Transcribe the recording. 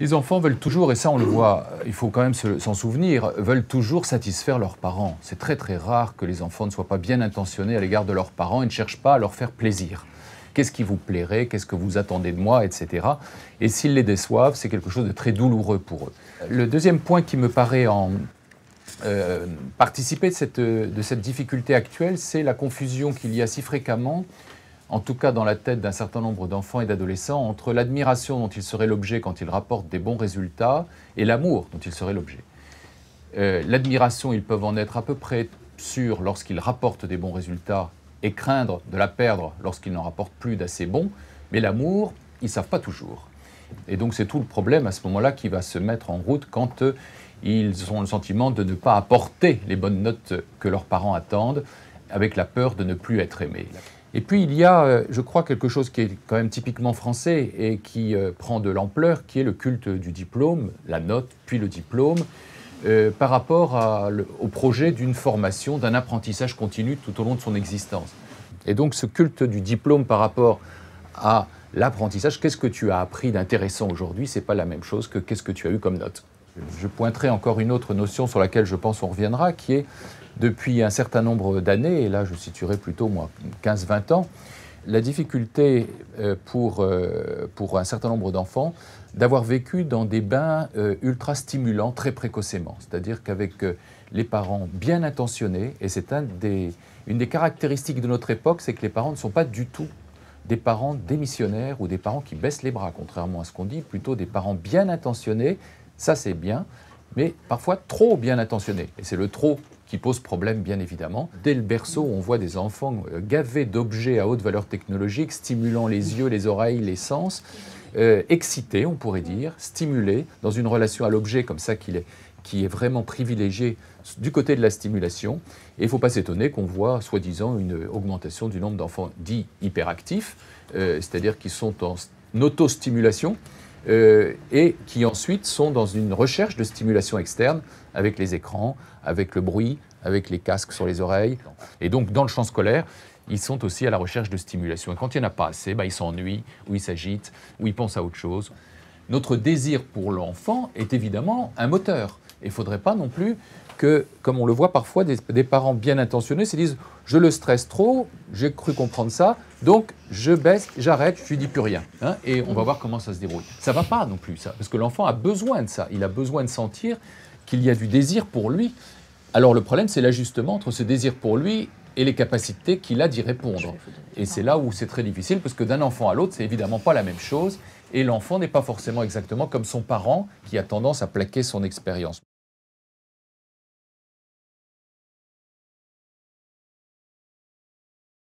Les enfants veulent toujours, et ça on le voit, il faut quand même s'en souvenir, veulent toujours satisfaire leurs parents. C'est très très rare que les enfants ne soient pas bien intentionnés à l'égard de leurs parents et ne cherchent pas à leur faire plaisir. Qu'est-ce qui vous plairait, qu'est-ce que vous attendez de moi, etc. Et s'ils les déçoivent, c'est quelque chose de très douloureux pour eux. Le deuxième point qui me paraît participer de cette difficulté actuelle, c'est la confusion qu'il y a si fréquemment, en tout cas dans la tête d'un certain nombre d'enfants et d'adolescents, entre l'admiration dont ils seraient l'objet quand ils rapportent des bons résultats et l'amour dont ils seraient l'objet. L'admiration, ils peuvent en être à peu près sûrs lorsqu'ils rapportent des bons résultats et craindre de la perdre lorsqu'ils n'en rapportent plus d'assez bons, mais l'amour, ils ne savent pas toujours. Et donc c'est tout le problème à ce moment-là qui va se mettre en route quand ils ont le sentiment de ne pas apporter les bonnes notes que leurs parents attendent, avec la peur de ne plus être aimés. Et puis il y a, je crois, quelque chose qui est quand même typiquement français et qui prend de l'ampleur, qui est le culte du diplôme, la note, puis le diplôme, par rapport au projet d'une formation, d'un apprentissage continu tout au long de son existence. Et donc ce culte du diplôme par rapport à l'apprentissage, qu'est-ce que tu as appris d'intéressant aujourd'hui, c'est pas la même chose que qu'est-ce que tu as eu comme note. Je pointerai encore une autre notion sur laquelle je pense on reviendra, qui est depuis un certain nombre d'années, et là je situerai plutôt moi 15-20 ans, la difficulté pour un certain nombre d'enfants d'avoir vécu dans des bains ultra stimulants très précocement. C'est-à-dire qu'avec les parents bien intentionnés, et c'est une des caractéristiques de notre époque, c'est que les parents ne sont pas du tout des parents démissionnaires ou des parents qui baissent les bras, contrairement à ce qu'on dit, plutôt des parents bien intentionnés, ça c'est bien, mais parfois trop bien intentionnés. Et c'est le trop qui pose problème, bien évidemment. Dès le berceau, on voit des enfants gavés d'objets à haute valeur technologique, stimulant les yeux, les oreilles, les sens, excités, on pourrait dire, stimulés, dans une relation à l'objet comme ça qui est vraiment privilégiée du côté de la stimulation. Et il ne faut pas s'étonner qu'on voit, soi-disant, une augmentation du nombre d'enfants dits hyperactifs, c'est-à-dire qui sont en autostimulation, et qui ensuite sont dans une recherche de stimulation externe avec les écrans, avec le bruit, avec les casques sur les oreilles. Et donc, dans le champ scolaire, ils sont aussi à la recherche de stimulation. Et quand il n'y en a pas assez, ils s'ennuient, ou ils s'agitent, ou ils pensent à autre chose. Notre désir pour l'enfant est évidemment un moteur. Et il ne faudrait pas non plus que, comme on le voit parfois, des parents bien intentionnés se disent « je le stresse trop, j'ai cru comprendre ça, donc je baisse, j'arrête, je lui dis plus rien. Hein, et on va voir comment ça se déroule. » Ça ne va pas non plus, ça, parce que l'enfant a besoin de ça. Il a besoin de sentir qu'il y a du désir pour lui. Alors le problème, c'est l'ajustement entre ce désir pour lui et les capacités qu'il a d'y répondre. Et c'est là où c'est très difficile, parce que d'un enfant à l'autre, c'est évidemment pas la même chose, et l'enfant n'est pas forcément exactement comme son parent qui a tendance à plaquer son expérience.